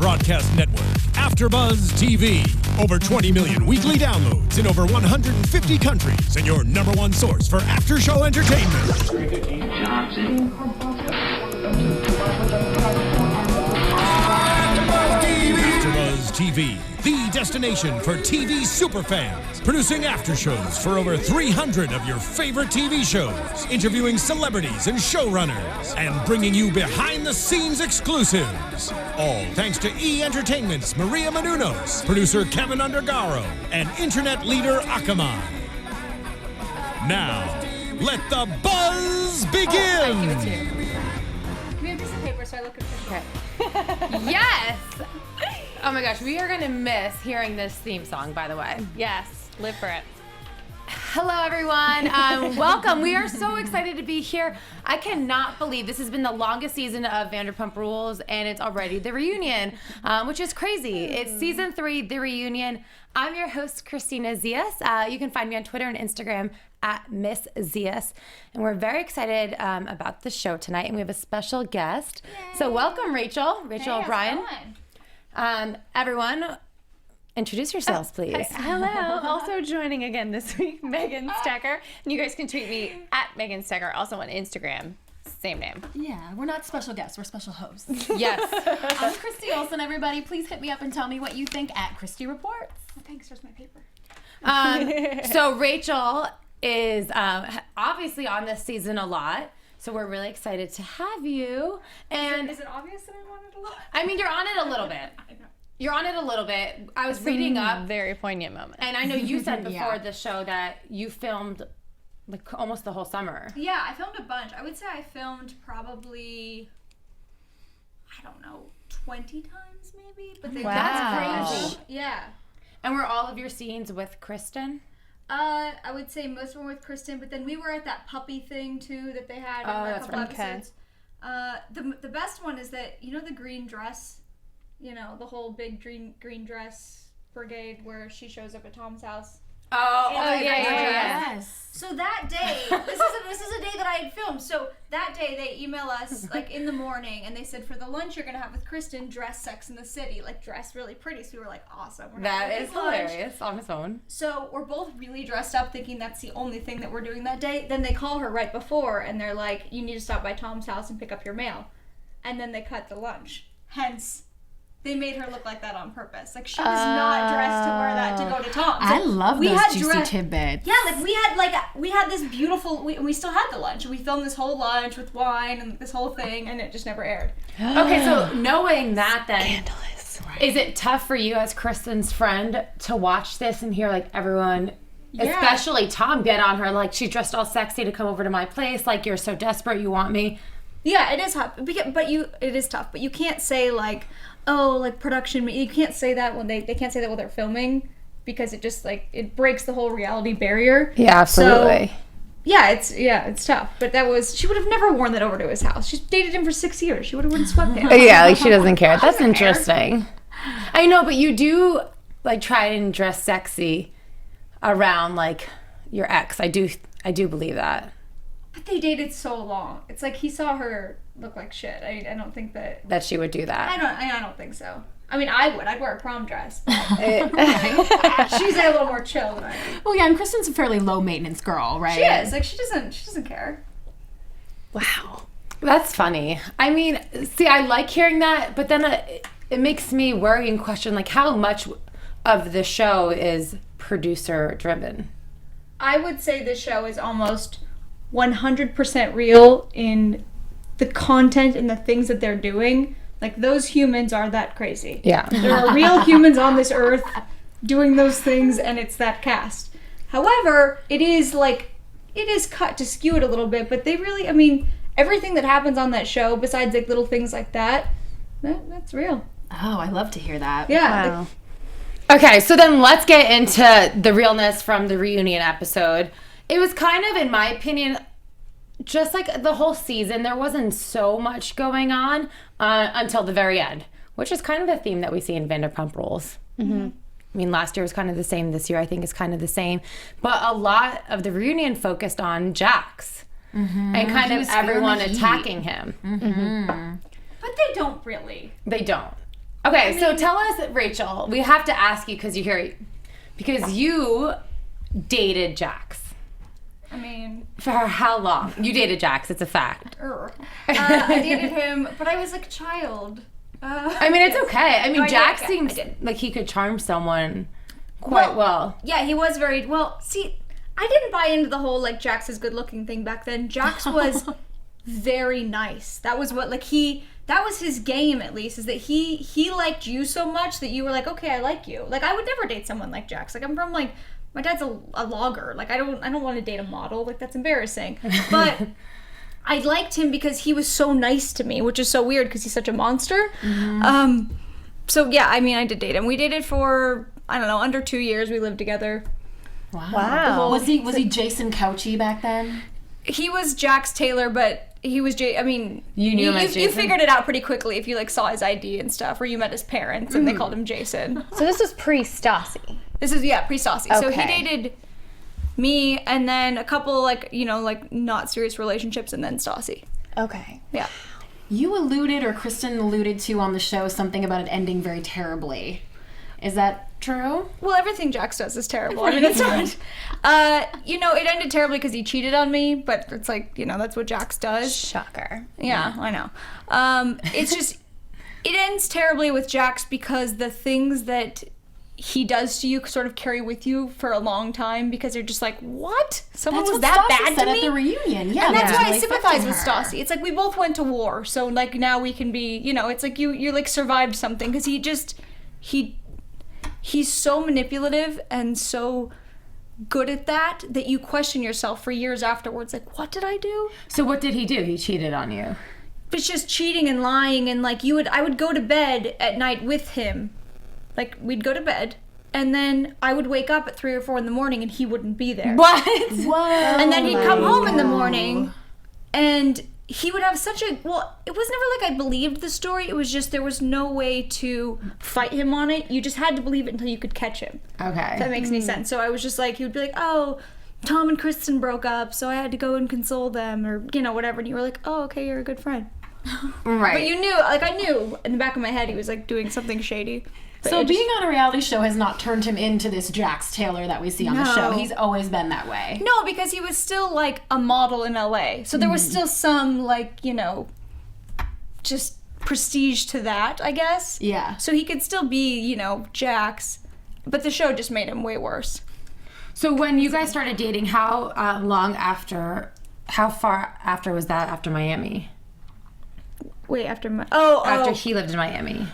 broadcast network, Afterbuzz TV. Over 20 million weekly downloads in over 150 countries, and your number one source for after-show entertainment. Afterbuzz TV, the destination for TV superfans. Producing aftershows for over 300 of your favorite TV shows. Interviewing celebrities and showrunners. And bringing you behind-the-scenes exclusives. All thanks to E! Entertainment's Maria Menounos, producer Kevin Undergaro, and internet leader Akamai. Now, let the buzz begin! Give it to you. Can we have piece of paper so I look official? Okay. Yes! Oh my gosh, we are going to miss hearing this theme song, by the way. Yes, live for it. Hello, everyone. Welcome. We are so excited to be here. I cannot believe this has been the longest season of Vanderpump Rules, and it's already the reunion, which is crazy. It's season 3, the reunion. I'm your host, Kristina Zias. You can find me on Twitter and Instagram at Miss Zias. And we're very excited about the show tonight, and we have a special guest. Yay. So welcome, Rachael. Rachael O'Brien. Everyone, introduce yourselves, please. Hello. Also joining again this week, Megan Stecher. And you guys can tweet me at Megan Stecher, also on Instagram. Same name. Yeah, we're not special guests, we're special hosts. Yes. I'm Christy Olson, everybody. Please hit me up and tell me what you think at Christy Reports. Oh, thanks, there's my paper. So Rachael is obviously on this season a lot. So we're really excited to have you. And Is it obvious that I wanted a lot? I mean, you're on it a little bit. I know. You're on it a little bit. I was reading up. Very poignant moment. And I know you said before Yeah. the show that you filmed like almost the whole summer. Yeah, I filmed a bunch. I would say I filmed probably, I don't know, 20 times maybe. But Wow. That's crazy. Yeah. And were all of your scenes with Kristen? I would say most of them with Kristen, but then we were at that puppy thing too that they had in a that's couple right. episodes. The best one is that, you know, the green dress, you know, the whole big green dress brigade where she shows up at Tom's house. Oh, yeah. Yes. So that day, this is a day that I had filmed. So that day they email us like in the morning and they said, for the lunch you're gonna have with Kristen, dress Sex in the City, like dress really pretty. So we were like, awesome. We're that having is this lunch. hilarious on its own. So we're both really dressed up thinking that's the only thing that we're doing that day. Then they call her right before and they're like, you need to stop by Tom's house and pick up your mail. And then they cut the lunch. Hence, they made her look like that on purpose. Like she was not dressed to wear that to go to Tom's. I Like, love we those had juicy dress- tidbits. Yeah, like we had this beautiful. We still had the lunch. We filmed this whole lunch with wine and this whole thing, and it just never aired. Okay, so knowing that then, is it tough for you as Kristen's friend to watch this and hear like everyone, especially Tom, get on her like she's dressed all sexy to come over to my place, like you're so desperate, you want me? Yeah, it is hot, but it is tough. But you can't say like, oh, like production. You can't say that when they can't say that while they're filming because it just like it breaks the whole reality barrier. Yeah, absolutely. So, it's tough. But she would have never worn that over to his house. She's dated him for 6 years. She would have worn sweatpants. Yeah, like she doesn't care. That's interesting. I know, but you do like try and dress sexy around like your ex. I do believe that. But they dated so long. It's like he saw her look like shit. I don't think that She would do that. I don't think so. I mean, I would. I'd wear a prom dress. She's a little more chill than I am. Well, yeah, and Kristen's a fairly low maintenance girl, right? She is. Like she doesn't care. Wow. That's funny. I mean, see, I like hearing that, but then it makes me worry and question like how much of the show is producer driven. I would say this show is almost 100% real in the content and the things that they're doing. Like those humans are that crazy. Yeah. There are real humans on this earth doing those things, and it's that cast. However, it is cut to skew it a little bit, but they really, I mean, everything that happens on that show, besides like little things like that's real. Oh, I love to hear that. Yeah. Wow. Okay, so then let's get into the realness from the reunion episode. It was kind of, in my opinion, just like the whole season, there wasn't so much going on until the very end, which is kind of a theme that we see in Vanderpump Rules. Mm-hmm. I mean, last year was kind of the same. This year, I think, is kind of the same. But a lot of the reunion focused on Jax and kind of everyone attacking him. But they don't really. They don't. Okay, so tell us, Rachel, we have to ask you because you dated Jax. I mean, for how long? You dated Jax, it's a fact. I dated him, but I was like a child. I mean, it's okay. I mean, Jax I seems did. like he could charm someone quite well. Yeah, he was very well. See, I didn't buy into the whole like Jax is good looking thing back then. Jax was very nice. That was what that was his game, at least, is that he liked you so much that you were like, okay, I like you. Like, I would never date someone like Jax. Like, I'm from like, my dad's a logger. Like, I don't want to date a model. Like, that's embarrassing. But I liked him because he was so nice to me, which is so weird because he's such a monster. Mm-hmm. So yeah, I mean, I did date him. We dated for, I don't know, under 2 years. We lived together. Wow. Was he Jason Couchy back then? He was Jax Taylor, but he was I mean, you knew him as Jason? You figured it out pretty quickly if you like saw his ID and stuff, or you met his parents and they called him Jason. So this was pre-Stassi. This is pre-Stassi. Okay. So he dated me and then a couple like not serious relationships and then Stassi. Okay. Yeah. You alluded, or Kristen alluded to on the show, something about it ending very terribly. Is that true? Well, everything Jax does is terrible. I mean, it's not. It ended terribly because he cheated on me, but it's like, that's what Jax does. Shocker. Yeah, I know. It's just, it ends terribly with Jax because the things that he does to you sort of carry with you for a long time because you're just like, what? Someone That's was what that Stassi bad said to at me? the reunion. Yeah, And that's why I really sympathize with affected her. Stassi. It's like we both went to war, so like now we can be, it's like you like survived something because he's so manipulative and so good at that you question yourself for years afterwards. Like, what did I do? So what did he do? He cheated on you. But it's just cheating and lying and like I would go to bed at night with him. Like we'd go to bed and then I would wake up at 3 or 4 in the morning and he wouldn't be there. What? Whoa. And then he'd come home in the morning and he would have it was never like I believed the story. It was just there was no way to fight him on it. You just had to believe it until you could catch him. Okay. If that makes any sense. So I was just like, he would be like, oh, Tom and Kristen broke up, so I had to go and console them or, whatever. And you were like, oh, okay, you're a good friend. Right. But you knew, like I knew in the back of my head he was like doing something shady. But So it just- being on a reality show has not turned him into this Jax Taylor that we see on the show. He's always been that way. No, because he was still like a model in LA. So there was still some like, just prestige to that, I guess. Yeah. So he could still be, Jax, but the show just made him way worse. So when you guys started dating, how far after was that after Miami? Wait, after After he lived in Miami.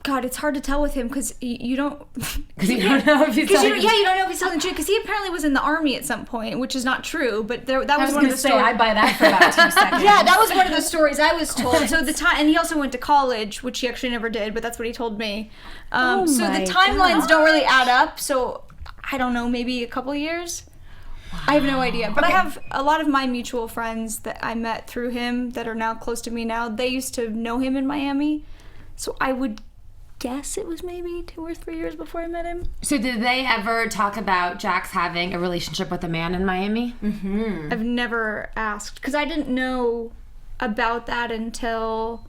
God, it's hard to tell with him because you don't. Because you don't know if he's you telling don't know if he's telling the truth. Because he apparently was in the army at some point, which is not true. But that I was was one going of to the say, stories. I buy that for about 2 seconds. Yeah, that was one of the stories I was told. So the time, and he also went to college, which he actually never did, but that's what he told me. So the timelines don't really add up. So I don't know, maybe a couple years. Wow. I have no idea. But I have a lot of my mutual friends that I met through him that are now close to me now. They used to know him in Miami, so I would guess it was maybe 2 or 3 years before I met him. So did they ever talk about Jax having a relationship with a man in Miami? Mm-hmm. I've never asked because I didn't know about that until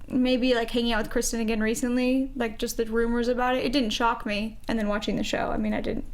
maybe like hanging out with Kristen again recently, like just the rumors about it. It didn't shock me, and then watching the show, I mean, I didn't.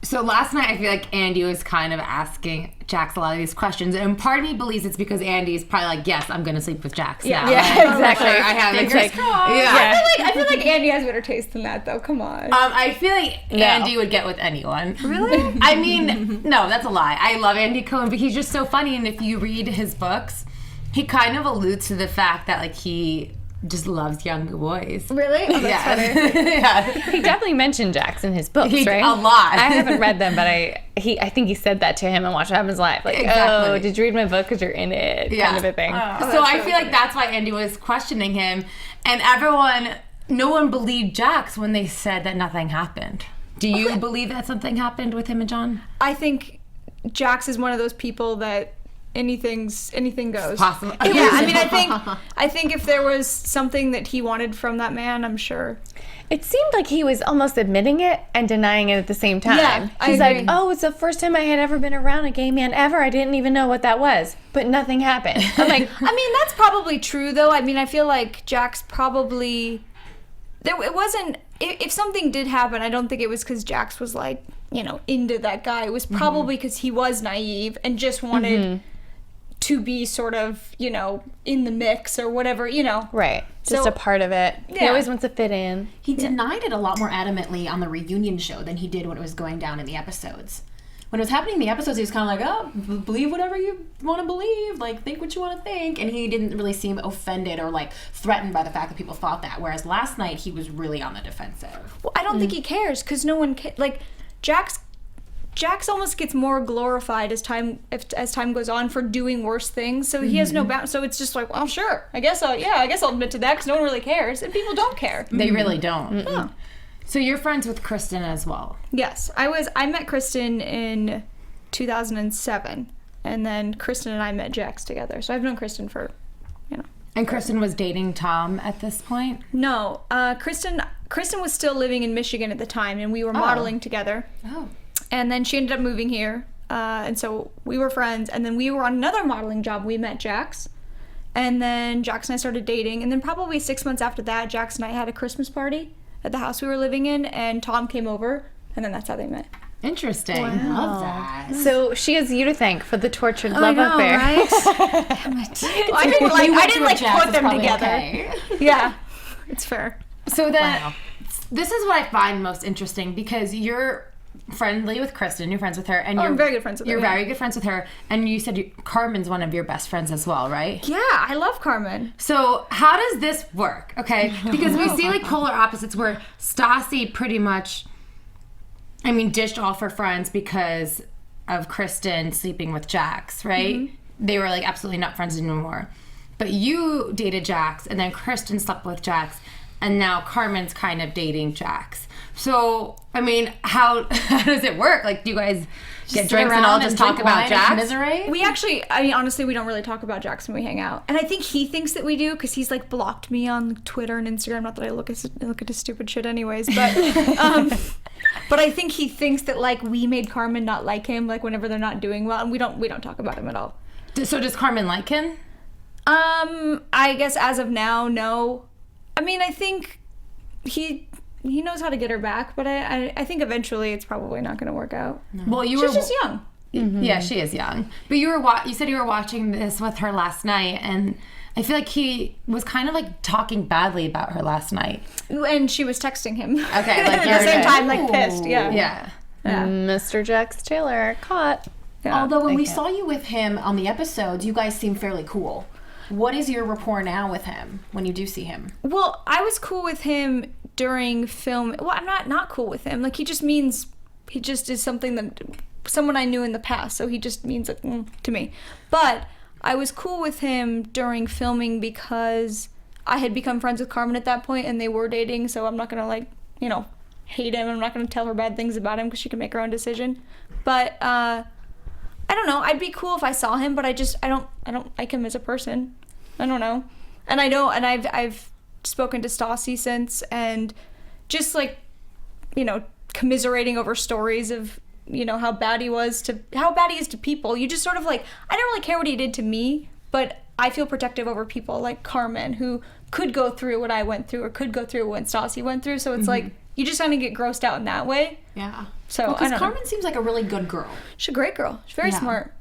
So last night, I feel like Andy was kind of asking Jax a lot of these questions, and part of me believes it's because Andy's probably like, yes, I'm going to sleep with Jax now. Yeah, exactly. I have Fingers crossed. Yeah. I feel like Andy has better taste than that, though. Come on. I feel like Andy would get with anyone. Really? I mean, no, that's a lie. I love Andy Cohen, but he's just so funny, and if you read his books, he kind of alludes to the fact that like he just loves young boys. Really? Oh, that's funny. Yeah. He definitely mentioned Jax in his books, right? A lot. I haven't read them, but I think he said that to him and Watch What Happens Live. Like, Exactly. oh, did you read my book because you're in it? Yeah. Kind of a thing. So I feel like that's why Andy was questioning him, and no one believed Jax when they said that nothing happened. Do you believe that something happened with him and John? I think Jax is one of those people that anything goes. Possible. Yeah, I mean, I think if there was something that he wanted from that man, I'm sure. It seemed like he was almost admitting it and denying it at the same time. Yeah, He's I agree. like, oh, it's the first time I had ever been around a gay man ever. I didn't even know what that was. But nothing happened. I'm like, I mean, that's probably true, though. I mean, I feel like Jax probably... It wasn't... If something did happen, I don't think it was because Jax was, like, you know, into that guy. It was probably because he was naive and just wanted to be sort of, you know, in the mix or whatever, you know. right. Just So- a part of it. He Yeah. always wants to fit in. He denied it a lot more adamantly on the reunion show than he did when it was going down in the episodes. When it was happening in the episodes, he was kind of like, oh, believe whatever you want to believe, like, think what you want to think. And he didn't really seem offended or, like, threatened by the fact that people thought that. Whereas last night, he was really on the defensive. Well, I don't think he cares because no one like Jax almost gets more glorified as time goes on for doing worse things. So he has no bounds. So it's just like, well, sure, I guess I'll admit to that because no one really cares and people don't care. They really don't. No. So you're friends with Kristen as well. Yes, I met Kristen in 2007, and then Kristen and I met Jax together. So I've known Kristen for, you know. And Kristen was dating Tom at this point? No, Kristen was still living in Michigan at the time, and we were modeling together. Oh. And then she ended up moving here, and so we were friends. And then we were on another modeling job. We met Jax, and then Jax and I started dating. And then probably 6 months after that, Jax and I had a Christmas party at the house we were living in, and Tom came over, and then that's how they met. Interesting. Love that. So she has you to thank for the tortured love affair. right? Damn it. Well, I didn't like put them together. Okay. Yeah, it's fair. So that this is what I find most interesting because you're friendly with Kristen, you're friends with her, and you're I'm very good friends with her, You're yeah. very good friends with her, and you said Carmen's one of your best friends as well, right? Yeah, I love Carmen. So how does this work? Okay, because we see like polar opposites where Stassi pretty much, I mean, dished off her friends because of Kristen sleeping with Jax, right? They were like absolutely not friends anymore. But you dated Jax, and then Kristen slept with Jax, and now Carmen's kind of dating Jax. So, I mean, how does it work? Like, do you guys get drinks and all just talk about Jax? Commiserate? We actually, I mean, honestly, we don't really talk about Jax when we hang out. And I think he thinks that we do because he's like blocked me on Twitter and Instagram. Not that I look at his stupid shit anyways, but but I think he thinks that like we made Carmen not like him like whenever they're not doing well, and we don't talk about him at all. So does Carmen like him? I guess as of now, no. I mean, I think he knows how to get her back, but I think eventually it's probably not going to work out. Well, you She's were just young. Yeah, she is young. But you said you were watching this with her last night, and I feel like he was kind of like talking badly about her last night. And she was texting him. Okay, like at the you're same good. time, like pissed. Yeah. Yeah. Mr. Jax Taylor caught. Yeah. Although when we saw you with him on the episodes, you guys seem fairly cool. What is your rapport now with him when you do see him? Well, I was cool with him during film. Well, I'm not cool with him. Like he just is something that someone I knew in the past. So he just means it to me. But I was cool with him during filming because I had become friends with Carmen at that point, and they were dating. So I'm not gonna like, you know, hate him. I'm not gonna tell her bad things about him because she can make her own decision. But I don't know. I'd be cool if I saw him, but I don't like him as a person. I don't know. And I've spoken to Stassi since, and just like, you know, commiserating over stories of, you know, how bad he is to people. You just sort of like, I don't really care what he did to me, but I feel protective over people like Carmen who could go through what I went through or could go through what Stassi went through. So it's like, you just kind of get grossed out in that way. Yeah. So Because I don't Carmen know. seems like a really good girl. She's a great girl. She's very smart.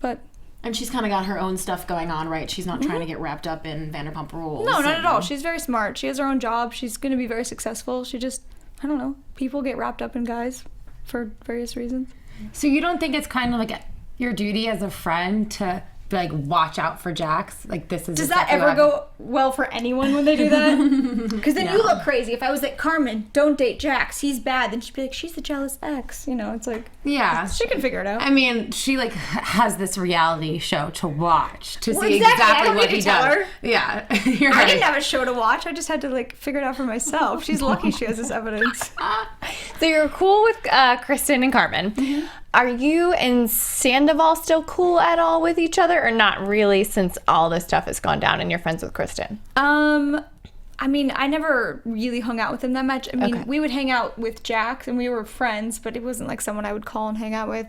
But And she's kind of got her own stuff going on, right? She's not trying to get wrapped up in Vanderpump Rules. no, not at all. She's very smart. She has her own job. She's going to be very successful. She just, I don't know. People get wrapped up in guys for various reasons. So you don't think it's kind of like your duty as a friend to like watch out for Jax? Like this is Does that ever go well for anyone when they do that? Because then you look crazy. If I was like, Carmen, don't date Jax. He's bad. Then she'd be like, she's a jealous ex. You know, it's like, Yeah. she can figure it out. I mean, she like has this reality show to watch to Well, see exactly. I exactly don't what need he to tell does. her. Yeah, you're I right. didn't have a show to watch. I just had to like figure it out for myself. She's lucky she has this evidence. So you're cool with Kristen and Carmen. Are you and Sandoval still cool at all with each other, or not really, since all this stuff has gone down and you're friends with Kristen? I mean, I never really hung out with him that much. I mean, we would hang out with Jax, and we were friends, but it wasn't like someone I would call and hang out with.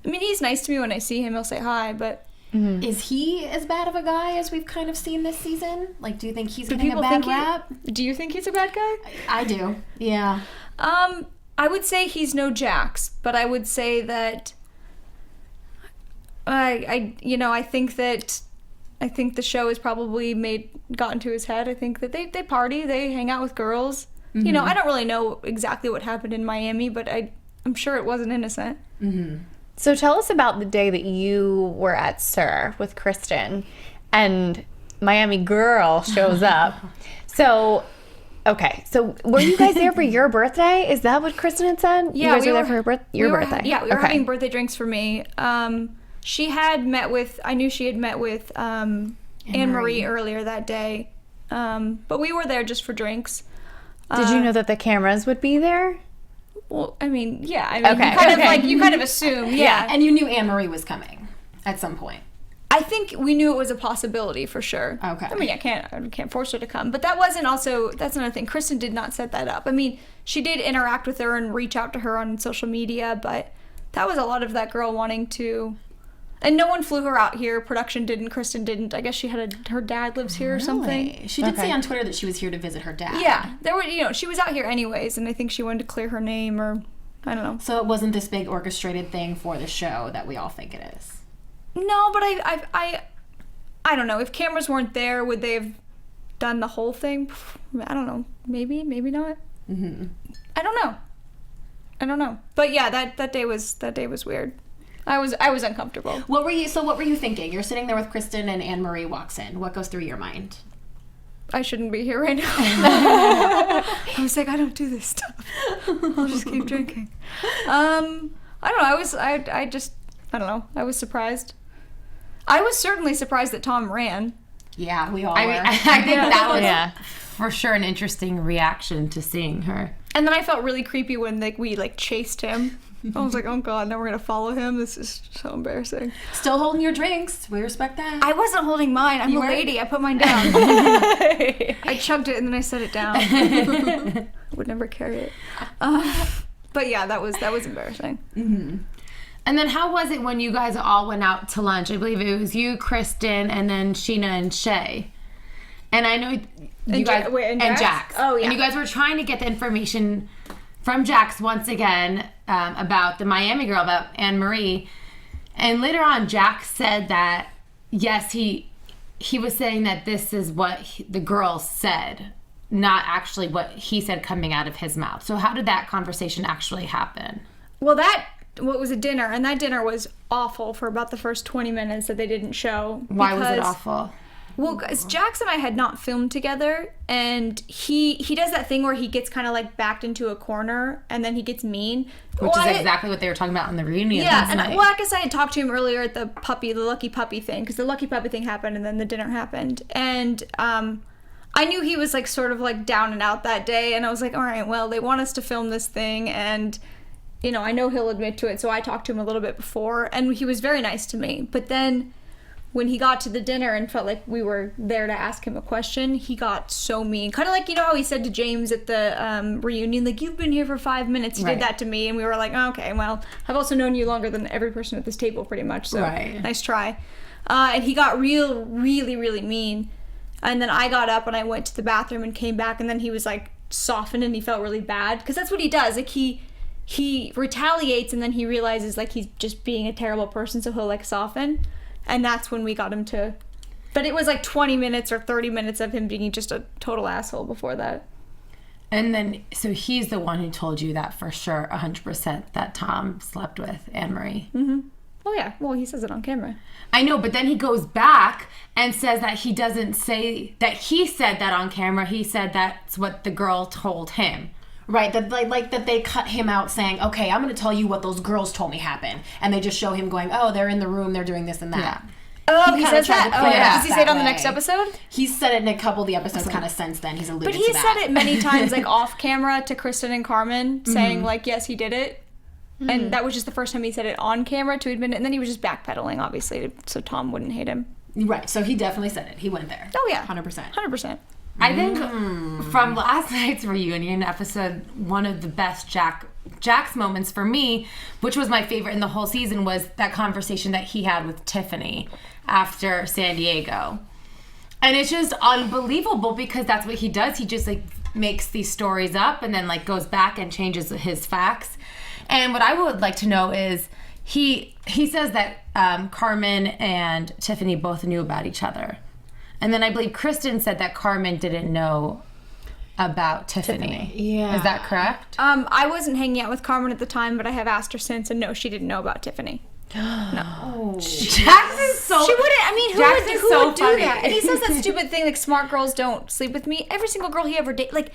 I mean, he's nice to me when I see him. He'll say hi, but... Is he as bad of a guy as we've kind of seen this season? Like, do you think he's getting a bad rap? Do you think he's a bad guy? I do, yeah. I would say he's no Jax, but I would say that... I think the show has probably gotten to his head. I think that they party, they hang out with girls. Mm-hmm. You know, I don't really know exactly what happened in Miami, but I'm sure it wasn't innocent. Mm-hmm. So tell us about the day that you were at SUR with Kristen and Miami Girl shows up. So were you guys there for your birthday? Is that what Kristen had said? Yeah, you guys were there for your birthday. Yeah, we were having birthday drinks for me. She had met with, I knew she had met with Anne-Marie earlier that day, but we were there just for drinks. Did you know that the cameras would be there? Well, I mean, yeah. I mean, you kind of assume, yeah. And you knew Anne-Marie was coming at some point. I think we knew it was a possibility for sure. Okay. I mean, I can't force her to come, but that's another thing. Kristen did not set that up. I mean, she did interact with her and reach out to her on social media, but that was a lot of that girl wanting to. And no one flew her out here. Production didn't. Kristen didn't. I guess she had her dad lives here or something. She did say on Twitter that she was here to visit her dad. Yeah, there were. She was out here anyways, and I think she wanted to clear her name, or I don't know. So it wasn't this big orchestrated thing for the show that we all think it is. No, but I don't know. If cameras weren't there, would they have done the whole thing? I don't know. Maybe not. Mm-hmm. I don't know. But yeah, that day was weird. I was uncomfortable. What were you thinking? You're sitting there with Kristen and Anne-Marie walks in. What goes through your mind? I shouldn't be here right now. I was like, I don't do this stuff. I'll just keep drinking. I don't know. I don't know. I was surprised. I was certainly surprised that Tom ran. Yeah, we all were. I think that was for sure an interesting reaction to seeing her. And then I felt really creepy when we chased him. I was like, oh God, now we're going to follow him. This is so embarrassing. Still holding your drinks. We respect that. I wasn't holding mine. I'm a lady. I put mine down. I chugged it and then I set it down. I would never carry it. But yeah, that was embarrassing. Mm-hmm. And then how was it when you guys all went out to lunch? I believe it was you, Kristen, and then Scheana and Shay. And I know you guys... and Jax. Oh, yeah. And you guys were trying to get the information from Jax once again about the Miami girl, about Anne-Marie. And later on, Jax said that, yes, he was saying that this is what the girl said, not actually what he said coming out of his mouth. So how did that conversation actually happen? Well, what was a dinner, and that dinner was awful for about the first 20 minutes that they didn't show. Why was it awful? Well, because Jax and I had not filmed together, and he does that thing where he gets kind of backed into a corner, and then he gets mean. Which is exactly what they were talking about in the reunion last night. Well, I guess I had talked to him earlier at the lucky puppy thing, because the lucky puppy thing happened, and then the dinner happened, and I knew he was sort of down and out that day, and I was like, all right, well, they want us to film this thing, and I know he'll admit to it, so I talked to him a little bit before, and he was very nice to me, but then when he got to the dinner and felt like we were there to ask him a question, he got so mean. Kind of how he said to James at the reunion, you've been here for 5 minutes. He did that to me, and we were like, oh, okay, well, I've also known you longer than every person at this table pretty much, so nice try. And he got really, really mean. And then I got up and I went to the bathroom and came back, and then he was softened and he felt really bad. Because that's what he does. He retaliates, and then he realizes he's just being a terrible person, so he'll soften. And that's when we got him to... But it was 20 minutes or 30 minutes of him being just a total asshole before that. And then, so he's the one who told you that for sure, 100%, that Tom slept with Anne-Marie. Mm-hmm. Oh, yeah. Well, he says it on camera. I know, but then he goes back and says that he doesn't say that he said that on camera. He said that's what the girl told him. Right, that that they cut him out saying, okay, I'm going to tell you what those girls told me happened. And they just show him going, oh, they're in the room, they're doing this and that. Yeah. Oh, he says that? Oh, yeah. Does he say it on the next episode? He's said it in a couple of the episodes kind of since then. He's alluded to that. But he said it many times, off camera to Kristen and Carmen, saying, yes, he did it. And that was just the first time he said it on camera to admit it. And then he was just backpedaling, obviously, so Tom wouldn't hate him. Right, so he definitely said it. He went there. Oh, yeah. 100%. 100%. I think from last night's reunion episode, one of the best Jax moments for me, which was my favorite in the whole season, was that conversation that he had with Tiffany after San Diego. And it's just unbelievable because that's what he does. He just like makes these stories up and then like goes back and changes his facts. And what I would like to know is he says that Carmen and Tiffany both knew about each other. And then I believe Kristen said that Carmen didn't know about Tiffany. Yeah. Is that correct? I wasn't hanging out with Carmen at the time, but I have asked her since, and no, she didn't know about Tiffany. No. Jax is so... She wouldn't, I mean, Jax is who so would do funny. that? And he says that stupid thing, like, smart girls don't sleep with me. Every single girl he ever dated, like,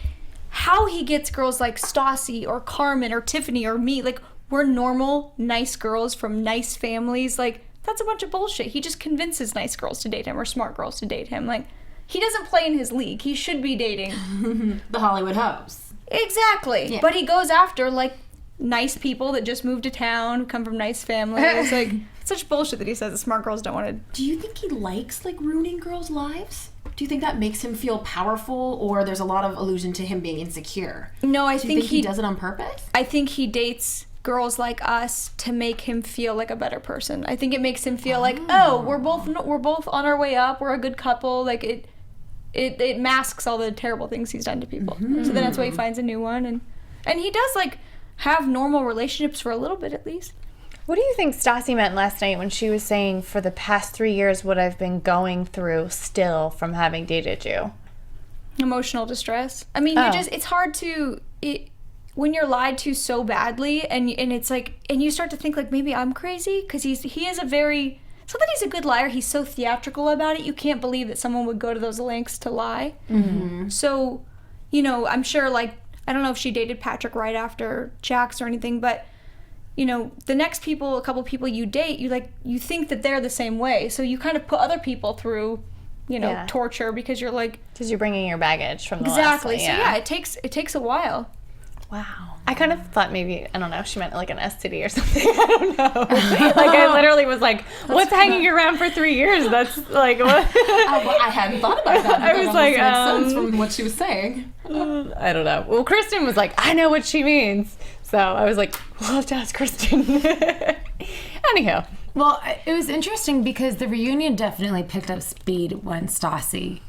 how he gets girls like Stassi or Carmen or Tiffany or me, like, we're normal, nice girls from nice families, like, that's a bunch of bullshit. He just convinces nice girls to date him or smart girls to date him. Like, he doesn't play in his league. He should be dating The Hollywood hoes. Exactly. Yeah. But he goes after, like, nice people that just moved to town, come from nice families. Like, it's such bullshit that he says the smart girls don't want to. Do you think he likes, like, ruining girls' lives? Do you think that makes him feel powerful, or there's a lot of allusion to him being insecure? No, I Do you think he does it on purpose? I think he dates girls like us to make him feel like a better person. I think it makes him feel like, oh, we're both on our way up. We're a good couple. Like, it masks all the terrible things he's done to people. So then that's why he finds a new one, and he does, like, have normal relationships for a little bit at least. What do you think Stassi meant last night when she was saying, for the past 3 years, what I've been going through still from having dated you? Emotional distress. I mean, it's hard to, when you're lied to so badly, and it's like, and you start to think, like, maybe I'm crazy, because he is a very, it's not that he's a good liar, he's so theatrical about it, you can't believe that someone would go to those lengths to lie. Mm-hmm. So, you know, I'm sure, like, I don't know if she dated Patrick right after Jax or anything, but, you know, the next a couple people you date, you think that they're the same way. So you kind of put other people through, you know, torture because you're like... Because you're bringing your baggage from the exactly. last one. So yeah, it takes a while. Wow. I kind of thought maybe, I don't know, she meant like an STD or something. I don't know. Like, I literally was like, what's hanging around for 3 years? That's like, what? Well, I hadn't thought about that. I was like, makes sense from what she was saying. I don't know. Well, Kristen was like, I know what she means. So I was like, we'll have to ask Kristen. Anyhow. Well, it was interesting because the reunion definitely picked up speed when Stassi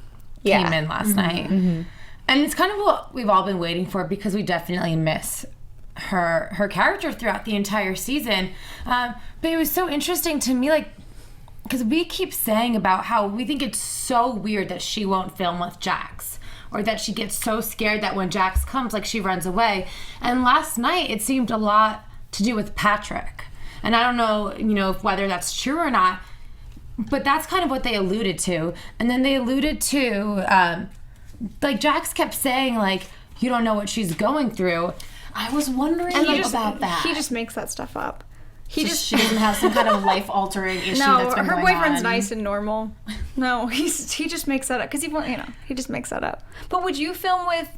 came in last night. Mm-hmm. And it's kind of what we've all been waiting for because we definitely miss her character throughout the entire season. But it was so interesting to me, like, because we keep saying about how we think it's so weird that she won't film with Jax, or that she gets so scared that when Jax comes, like, she runs away. And last night, it seemed a lot to do with Patrick. And I don't know, you know, whether that's true or not, but that's kind of what they alluded to. And then they alluded to, like, Jax kept saying, like, you don't know what she's going through. I was wondering about that. He just makes that stuff up. She doesn't have some kind of life-altering issue that's been her going boyfriend's on. nice and normal. No, he just makes that up because he just makes that up. But would you film with,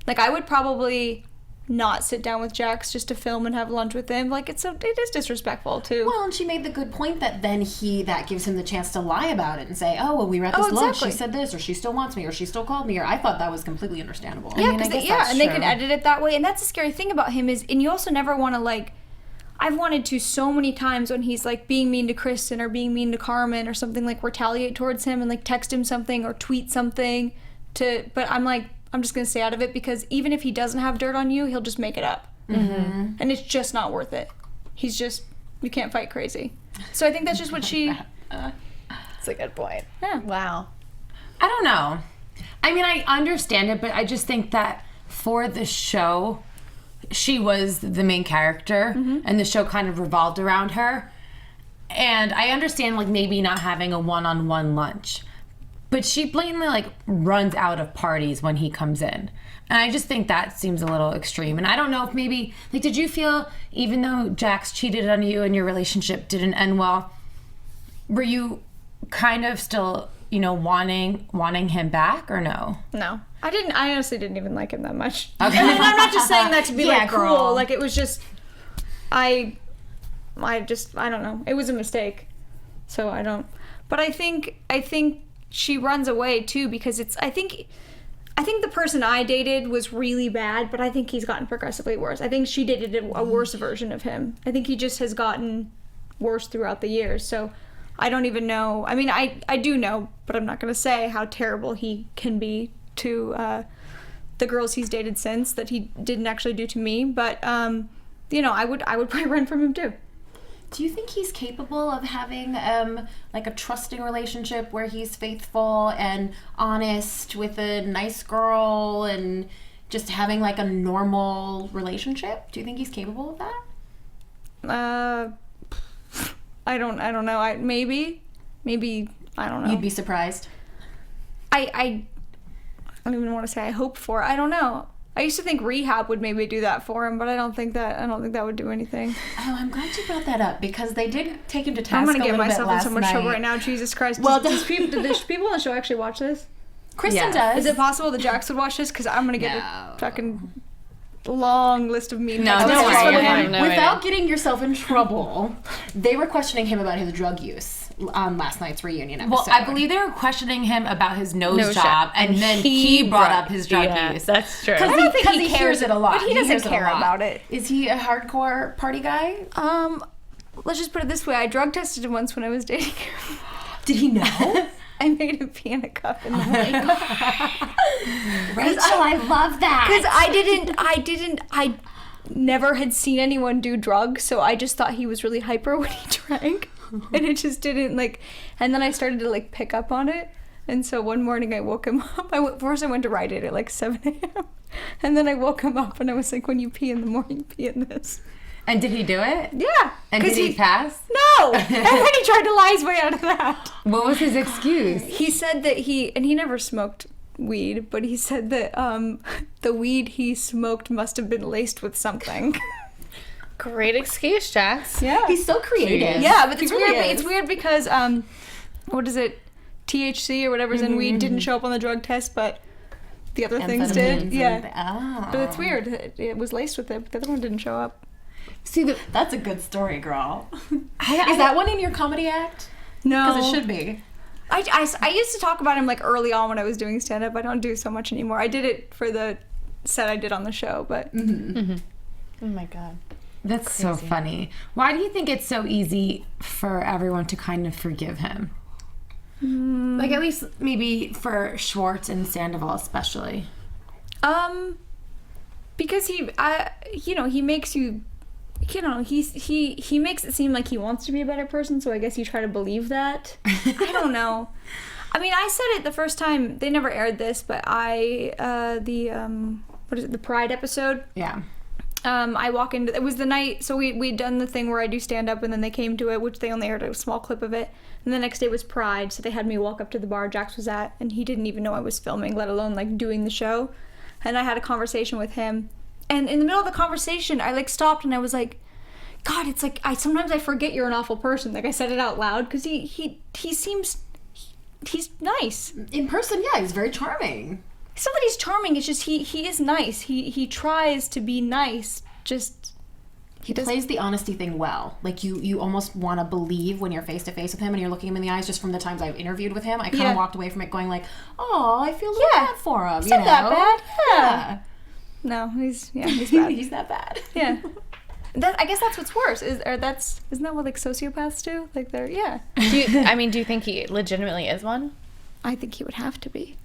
like, I would probably not sit down with Jax just to film and have lunch with him. Like, it is disrespectful too. Well, and she made the good point that then that gives him the chance to lie about it and say, oh, well, we were at this lunch, she said this, or she still wants me, or she still called me, or I thought that was completely understandable. Yeah, I guess and true. they can edit it that way. And that's the scary thing about him is, and you also never want to, like, I've wanted to so many times when he's, like, being mean to Kristen or being mean to Carmen or something, like, retaliate towards him and, like, text him something or tweet something but I'm like, I'm just going to stay out of it because even if he doesn't have dirt on you, he'll just make it up. Mm-hmm. And it's just not worth it. You can't fight crazy. So I think that's just what she... That's a good point. Yeah. Wow. I don't know. I mean, I understand it, but I just think that for the show, she was the main character, and the show kind of revolved around her. And I understand, like, maybe not having a one-on-one lunch, but she blatantly, like, runs out of parties when he comes in. And I just think that seems a little extreme. And I don't know if maybe, like, did you feel, even though Jax cheated on you and your relationship didn't end well, were you kind of still, you know, wanting him back or no? No. I honestly didn't even like him that much. Okay. And I'm not just saying that to be, like, girl. cool. Like, it was just... I don't know. It was a mistake. So I don't. But I think she runs away too because I think the person I dated was really bad, but I think he's gotten progressively worse. I think she dated a worse version of him. I think he just has gotten worse throughout the years. So I don't even know. I mean, I do know, but I'm not going to say how terrible he can be to the girls he's dated since that he didn't actually do to me. But, you know, I would probably run from him too. Do you think he's capable of having like a trusting relationship where he's faithful and honest with a nice girl and just having like a normal relationship? Do you think he's capable of that? I don't know. Maybe I don't know. You'd be surprised. I don't even want to say I hope for. I don't know. I used to think rehab would maybe do that for him, but I don't think that would do anything. Oh, I'm glad you brought that up because they did take him to task. I'm gonna get get myself in so much trouble night. right now. Jesus Christ! Well, do people on the show actually watch this? Kristen does. Is it possible that Jax would watch this? Because I'm gonna get a fucking long list of mean. No, texts. don't worry. I have no Without idea. getting yourself in trouble, they were questioning him about his drug use on last night's reunion episode. Well, I believe they were questioning him about his nose Nose job, job. and then he brought up his drug use. That's true. I don't think he hears cares it a lot. but he doesn't hears it a care lot. about it. Is he a hardcore party guy? Let's just put it this way: I drug tested him once when I was dating him. Did he know? I made him pee in a cup in the morning. Rachel, I love that. Because I never had seen anyone do drugs, so I just thought he was really hyper when he drank. And it just didn't, like, and then I started to, like, pick up on it. And so one morning I woke him up. First I went to Rite Aid at, like, 7 a.m. And then I woke him up and I was like, when you pee in the morning, pee in this. And did he do it? Yeah. And did he pass? No! And then he tried to lie his way out of that. What was his excuse? He said that he never smoked weed, but he said that the weed he smoked must have been laced with something. Great excuse, Jax. Yeah. He's so creative. Yeah, but it's He really weird. is. It's weird because what is it? THC or whatever's in weed didn't show up on the drug test, but the other things did. Amphetamines Yeah. Oh. But it's weird. It was laced with it, but the other one didn't show up. See, That's a good story, girl. I Is that one in your comedy act? No. Because it should be. I used to talk about him like early on when I was doing stand-up. I don't do so much anymore. I did it for the set I did on the show, but Oh my god. That's so funny. Why do you think it's so easy for everyone to kind of forgive him? Like, at least maybe for Schwartz and Sandoval especially. because he makes you, he makes it seem like he wants to be a better person, so I guess you try to believe that. I don't know. I mean, I said it the first time, they never aired this, but the Pride episode? Yeah. I walk into, it was the night, so we'd done the thing where I do stand up and then they came to it, which they only aired a small clip of it. And the next day was Pride, so they had me walk up to the bar Jax was at, and he didn't even know I was filming, let alone like doing the show. And I had a conversation with him. And in the middle of the conversation, I like stopped and I was like, God, it's like, sometimes I forget you're an awful person. Like I said it out loud, because he seems, he's nice. In person, yeah, he's very charming. It's not that he's charming, it's just he is nice. He tries to be nice, just He plays the honesty thing well. Like you almost want to believe when you're face to face with him and you're looking him in the eyes. Just from the times I've interviewed with him, I kind of walked away from it going like, "Oh, I feel a little bad for him." It's not that bad. Yeah. No, he's bad. He's that bad. Yeah. I guess that's what's worse. Isn't that what like sociopaths do? Like they're Do you think he legitimately is one? I think he would have to be.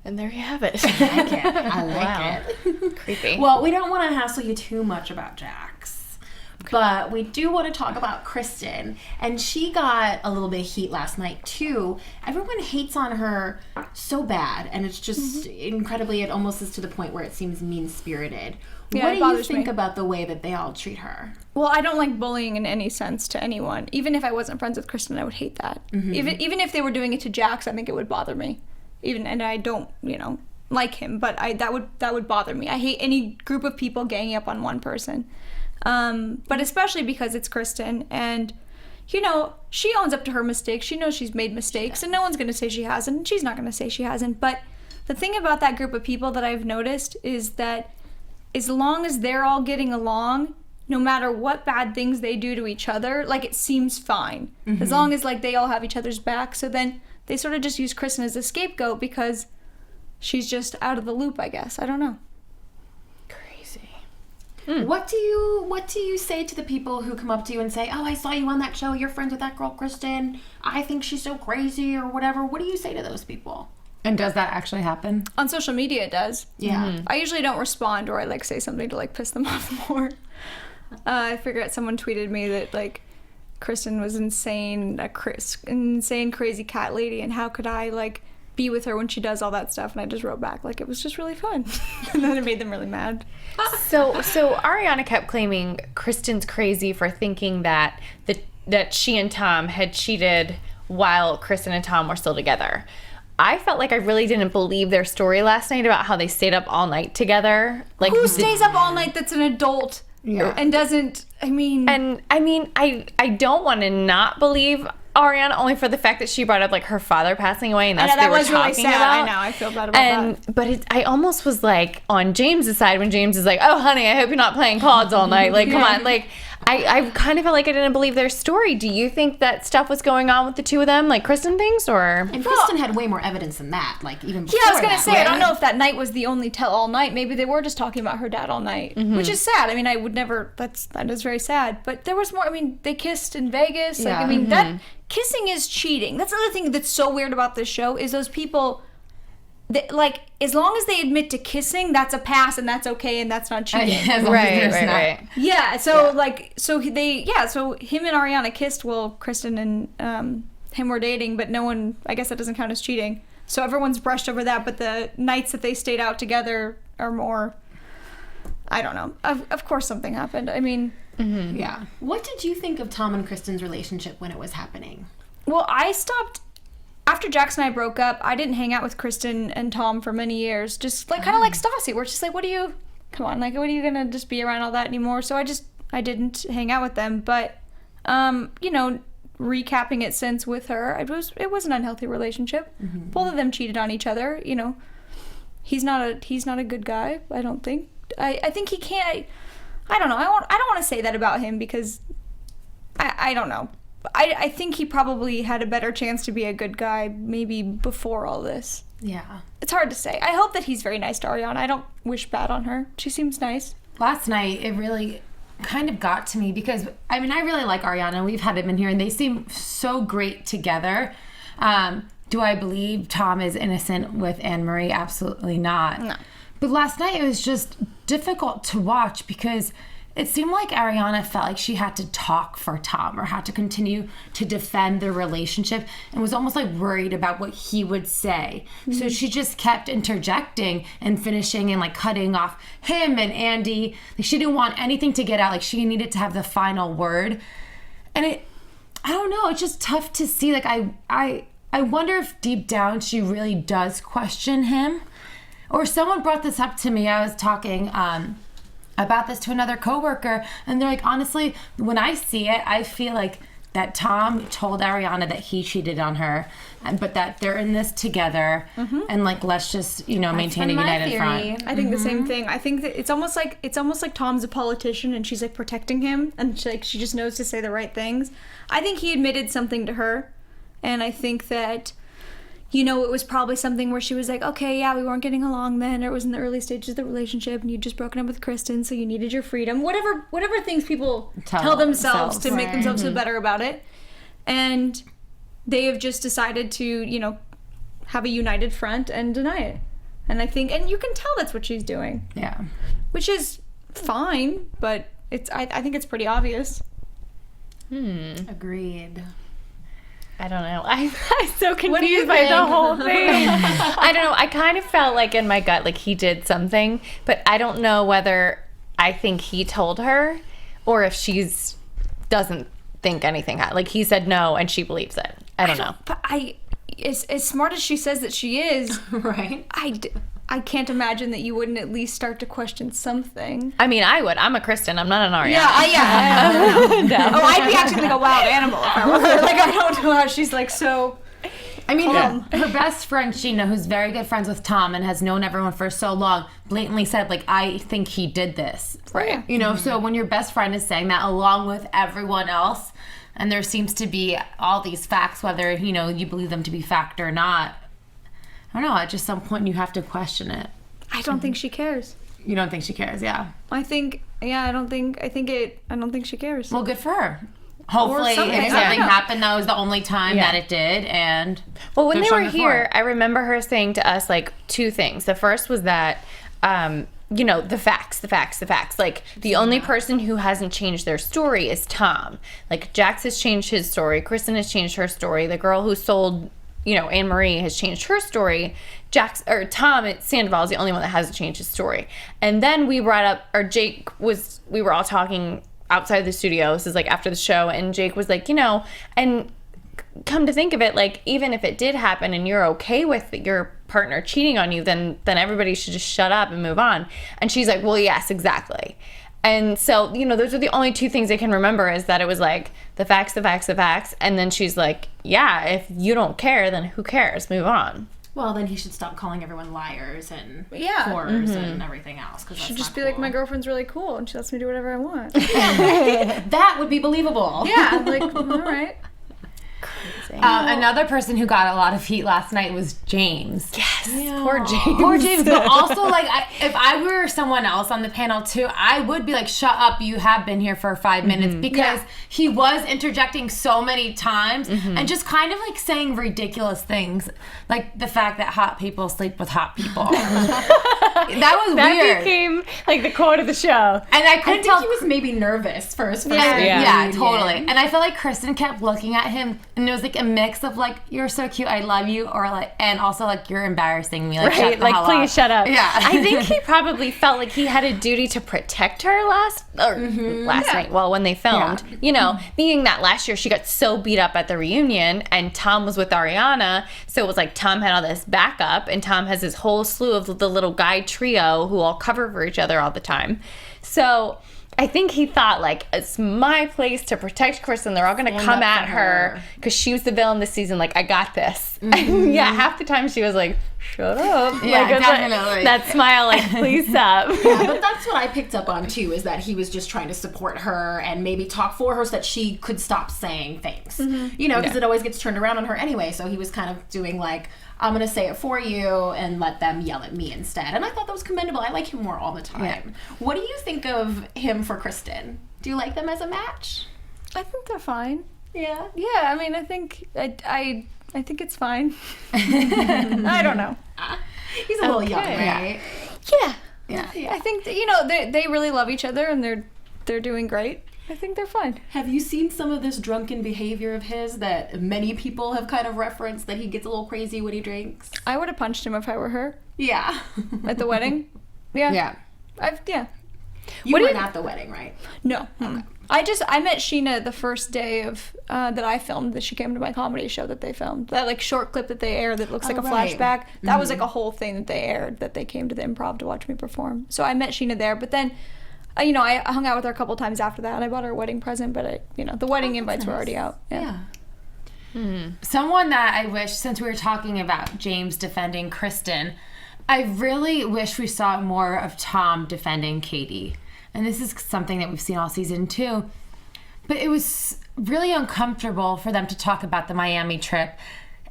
And there you have it. I like Wow. it. Creepy. Well, we don't want to hassle you too much about Jax, but we do want to talk about Kristen, and she got a little bit of heat last night too. Everyone hates on her so bad, and it's just incredibly, it almost is to the point where it seems mean-spirited. Yeah, What it do you bothers think me. about the way that they all treat her? Well, I don't like bullying in any sense to anyone. Even if I wasn't friends with Kristen, I would hate that. Even if they were doing it to Jax, I think it would bother me. And I don't, like him, but that would bother me. I hate any group of people ganging up on one person. But especially because it's Kristen, and she owns up to her mistakes. She knows she's made mistakes, and no one's going to say she hasn't, and she's not going to say she hasn't. But the thing about that group of people that I've noticed is that as long as they're all getting along, no matter what bad things they do to each other, like, it seems fine. As long as, like, they all have each other's back. So then they sort of just use Kristen as a scapegoat because she's just out of the loop, I guess. I don't know. Crazy. What do you say to the people who come up to you and say, "Oh, I saw you on that show. You're friends with that girl, Kristen. I think she's so crazy," or whatever? What do you say to those people? And does that actually happen? On social media, it does. Yeah. I usually don't respond, or I, like, say something to, like, piss them off more. I forget, someone tweeted me that, like, Kristen was insane, insane crazy cat lady, and how could I, like, be with her when she does all that stuff? And I just wrote back, like, it was just really fun. And then it made them really mad. So Ariana kept claiming Kristen's crazy for thinking that she and Tom had cheated while Kristen and Tom were still together. I felt like I really didn't believe their story last night about how they stayed up all night together. Like, who stays up all night that's an adult and doesn't, I don't want to not believe Ariana only for the fact that she brought up, like, her father passing away, and that's what they were talking really sad. about. I know, I feel bad about that. But I almost was, like, on James's side when James is like, "Oh, honey, I hope you're not playing cards all night." Like, come on. Like, I kind of felt like I didn't believe their story. Do you think that stuff was going on with the two of them, like Kristen thinks, or? And Kristen had way more evidence than that, like, even before Yeah, I was going to that, say, right? I don't know if that night was the only tell-all night. Maybe they were just talking about her dad all night, which is sad. I mean, I would never, that is very sad. But there was more, I mean, they kissed in Vegas. Like, I mean, that kissing is cheating. That's another thing that's so weird about this show is those people, like, as long as they admit to kissing, that's a pass and that's okay and that's not cheating. Right. Yeah, so so him and Ariana kissed while Kristen and him were dating, but no one, I guess that doesn't count as cheating. So everyone's brushed over that, but the nights that they stayed out together are more, I don't know. Of course something happened. I mean, Yeah. What did you think of Tom and Kristen's relationship when it was happening? well, I stopped after Jax and I broke up. I didn't hang out with Kristen and Tom for many years. Just like kind of like Stassi, where it's just like, come on, like, what are you gonna just be around all that anymore? So I didn't hang out with them. But recapping it since with her, it was an unhealthy relationship. Both of them cheated on each other. You know, he's not a good guy. I don't think. I think he can't. I don't know. I don't want to say that about him because I don't know. I think he probably had a better chance to be a good guy maybe before all this. Yeah. It's hard to say. I hope that he's very nice to Ariana. I don't wish bad on her. She seems nice. Last night, it really kind of got to me because, I mean, I really like Ariana. We've had them in here, and they seem so great together. Do I believe Tom is innocent with Anne-Marie? Absolutely not. No. But last night, it was just difficult to watch because it seemed like Ariana felt like she had to talk for Tom or had to continue to defend their relationship and was almost like worried about what he would say. So she just kept interjecting and finishing and like cutting off him and Andy. Like she didn't want anything to get out. Like she needed to have the final word. And I don't know, it's just tough to see. Like I wonder if deep down she really does question him. Or someone brought this up to me. I was talking about this to another coworker, and they're like, honestly, when I see it, I feel like that Tom told Ariana that he cheated on her, but that they're in this together, and like let's just maintain a united front. I think the same thing. I think that it's almost like Tom's a politician and she's like protecting him, and she just knows to say the right things. I think he admitted something to her, and I think that it was probably something where she was like, okay, yeah, we weren't getting along then, or it was in the early stages of the relationship, and you'd just broken up with Kristen, so you needed your freedom. Whatever things people tell themselves to make themselves feel better about it. And they have just decided to, have a united front and deny it. And I think, and you can tell that's what she's doing. Yeah. Which is fine, but I think it's pretty obvious. Agreed. I don't know. I'm so confused by the whole thing. I don't know. I kind of felt like in my gut, like he did something, but I don't know whether I think he told her or if she's doesn't think anything. Like he said no and she believes it. I don't know. But as smart as she says that she is, Right. I can't imagine that you wouldn't at least start to question something. I mean, I would. I'm a Kristen. I'm not an Ariana. Yeah. Oh, I'd be acting like a wild animal if I were her. Like, I don't know how she's like so I mean, her best friend, Scheana, who's very good friends with Tom and has known everyone for so long, blatantly said, like, I think he did this. Right. You know, so when your best friend is saying that along with everyone else, and there seems to be all these facts, whether, you know, you believe them to be fact or not, I don't know, at just some point you have to question it. I don't think she cares. You don't think she cares, yeah. I think she cares. Well, good for her. Hopefully, if something. something happened, that was the only time that it did, and well, when they're they showing were it for here, it. I remember her saying to us like two things. The first was that, you know, the facts. Like the only person who hasn't changed their story is Tom. Like Jax has changed his story. Kristen has changed her story. The girl who sold, you know, Anne Marie has changed her story. Tom at Sandoval is the only one that hasn't changed his story. And then we brought up, or we were all talking outside the studio. This is like after the show, and Jake was like, you know, and come to think of it, like even if it did happen and you're okay with your partner cheating on you, then everybody should just shut up and move on. And she's like, well, yes, exactly. And so, you know, those are the only two things I can remember, is that it was like the facts. And then she's like, yeah, if you don't care, then who cares? Move on. Well, then he should stop calling everyone liars and Yeah. whores and everything else. Cause Should just be like, my girlfriend's really cool and she lets me do whatever I want. That would be believable. Yeah, like, all right. Another person who got a lot of heat last night was James. Yes, Yeah. poor James. Poor James, but also, like, if I were someone else on the panel, too, I would be like, shut up, you have been here for 5 minutes, because he was interjecting so many times and just kind of, like, saying ridiculous things, like the fact that hot people sleep with hot people. That was That weird. became like the quote of the show. And I I couldn't think tell. he was maybe nervous for his first Yeah, reunion. totally. And I felt like Kristen kept looking at him, and it was like a mix of like, "You're so cute, I love you," or like, and also like, "You're embarrassing me." Like, Right, shut the like hell please up. shut up. Yeah. I think he probably felt like he had a duty to protect her last night. Well, when they filmed, you know, being that last year she got so beat up at the reunion, and Tom was with Ariana, so it was like Tom had all this backup, and Tom has this whole slew of the little guy trio who all cover for each other all the time. So I think he thought, like, it's my place to protect Kristen. They're all going to come up at for her because she was the villain this season. Like, I got this. And yeah, half the time she was like, shut up. Yeah, like, it's definitely. that smile, like, please stop. Yeah, but that's what I picked up on too, is that he was just trying to support her and maybe talk for her so that she could stop saying things. You know, because it always gets turned around on her anyway. So he was kind of doing like, I'm going to say it for you and let them yell at me instead. And I thought that was commendable. I like him more all the time. Yeah. What do you think of him for Kristen? Do you like them as a match? I think they're fine. Yeah. Yeah, I mean, I think I think it's fine. I don't know. He's a little young, Okay. right? Yeah, Yeah. I think that, you know, they really love each other and they're doing great. I think they're fine. Have you seen some of this drunken behavior of his that many people have kind of referenced, that he gets a little crazy when he drinks? I would have punched him if I were her Yeah. at the wedding. Yeah. Yeah. You weren't at the wedding, right? No. I met Scheana the first day of that I filmed, that she came to my comedy show that they filmed. That like short clip that they aired that looks like a right. flashback. That was like a whole thing that they aired, that they came to the Improv to watch me perform. So I met Scheana there, but then you know, I hung out with her a couple times after that. I bought her a wedding present, but the wedding invites were already out. Yeah. Someone that I wish, since we were talking about James defending Kristen, I really wish we saw more of Tom defending Katie. And this is something that we've seen all season too. But it was really uncomfortable for them to talk about the Miami trip.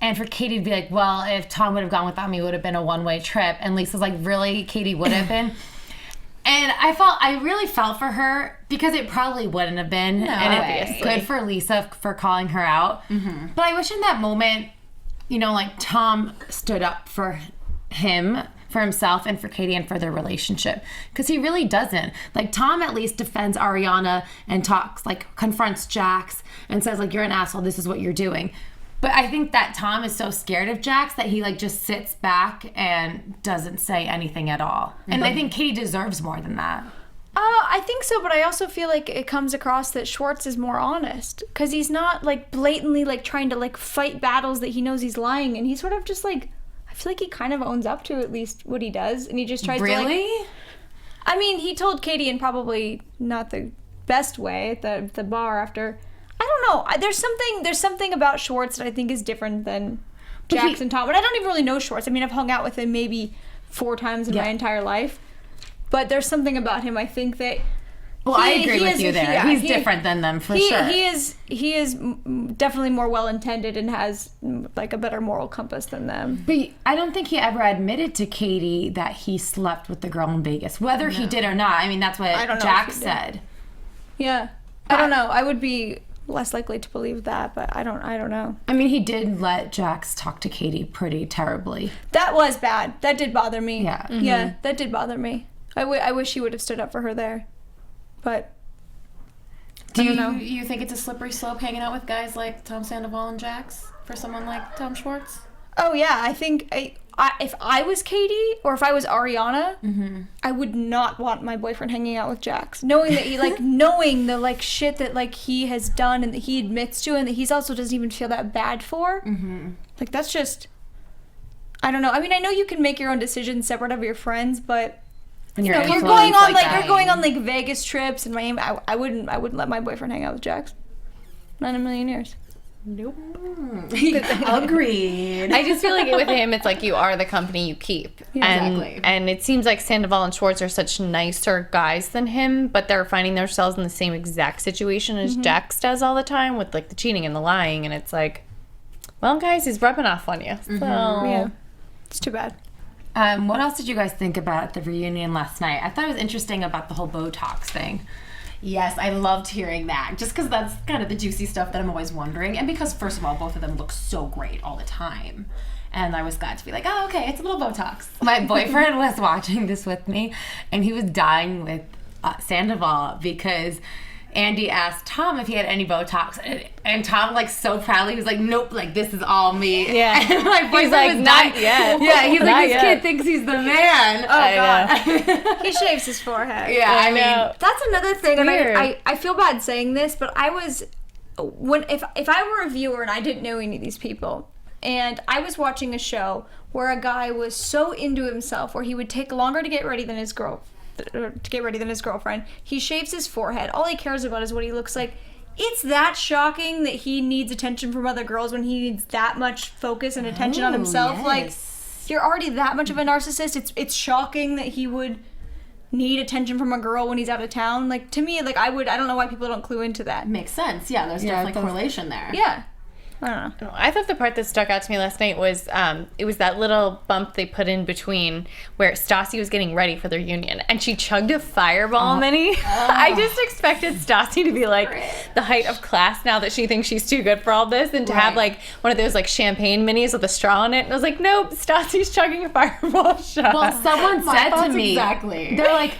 And for Katie to be like, well, if Tom would have gone without me, it would have been a one-way trip. And Lisa's like, really? Katie would have been? And I really felt for her, because it probably wouldn't have been. And it's good for Lisa for calling her out. But I wish in that moment, you know, like Tom stood up for him, for himself, and for Katie, and for their relationship. Because he really doesn't. Like, Tom at least defends Ariana and talks, like, confronts Jax and says, like, you're an asshole, this is what you're doing. But I think that Tom is so scared of Jax that he, like, just sits back and doesn't say anything at all. And I think Katie deserves more than that. I think so, but I also feel like it comes across that Schwartz is more honest, because he's not like blatantly like trying to like fight battles that he knows he's lying, and he's sort of just like, I feel like he kind of owns up to at least what he does, and he just tries to like, I mean, he told Katie in probably not the best way at the bar after. I don't know. There's something about Schwartz that I think is different than Jax and Tom. But I don't even really know Schwartz. I mean, I've hung out with him maybe 4 times in my entire life. But there's something about him, I think, that... Well, I agree with you there. He's different than them, for sure. He is definitely more well-intended and has, like, a better moral compass than them. But I don't think he ever admitted to Katie that he slept with the girl in Vegas. Whether he did or not, I mean, that's what Jax said. Yeah. I don't know. I would be less likely to believe that, but I don't know. I mean, he did let Jax talk to Katie pretty terribly. That was bad. That did bother me. Yeah. Mm-hmm. Yeah, that did bother me. I wish he would have stood up for her there. But do you think it's a slippery slope hanging out with guys like Tom Sandoval and Jax for someone like Tom Schwartz? Oh yeah, I think if I was Katie or if I was Ariana, I would not want my boyfriend hanging out with Jax, knowing that he knowing the shit that he has done and that he admits to and that he's also doesn't even feel that bad for. Like that's just, I don't know. I mean, I know you can make your own decisions separate of your friends, but. You're going on Vegas trips and Miami. I wouldn't let my boyfriend hang out with Jax. Not in a million years. Nope. Agreed. I just feel like with him, it's like you are the company you keep. Yeah, exactly. And it seems like Sandoval and Schwartz are such nicer guys than him, but they're finding themselves in the same exact situation as Jax does all the time with the cheating and the lying. And it's like, well, guys, he's rubbing off on you. So yeah, it's too bad. What else did you guys think about the reunion last night? I thought it was interesting about the whole Botox thing. Yes, I loved hearing that, just because that's kind of the juicy stuff that I'm always wondering, and because, first of all, both of them look so great all the time. And I was glad to be like, oh, okay, it's a little Botox. My boyfriend was watching this with me, and he was dying with Sandoval because Andy asked Tom if he had any Botox, and Tom so proudly was like, nope, this is all me. Yeah. And my boyfriend was not yet. Yeah, he's like, this kid thinks he's the man. Oh God. He shaves his forehead. Yeah, I mean, that's another thing. And I feel bad saying this, but if I were a viewer and I didn't know any of these people, and I was watching a show where a guy was so into himself, where he would take longer to get ready than his girlfriend. He shaves his forehead. All he cares about is what he looks like. It's that shocking that he needs attention from other girls when he needs that much focus and attention on himself. Yes. You're already that much of a narcissist. It's shocking that he would need attention from a girl when he's out of town. To me, I don't know why people don't clue into that. Makes sense. Yeah, there's definitely correlation there. Yeah. I don't know. I thought the part that stuck out to me last night was it was that little bump they put in between where Stassi was getting ready for their reunion and she chugged a fireball mini. I just expected Stassi to be the height of class now that she thinks she's too good for all this and to have one of those champagne minis with a straw in it. And I was like, nope, Stassi's chugging a fireball shot. Well, someone said to me, exactly. They're like,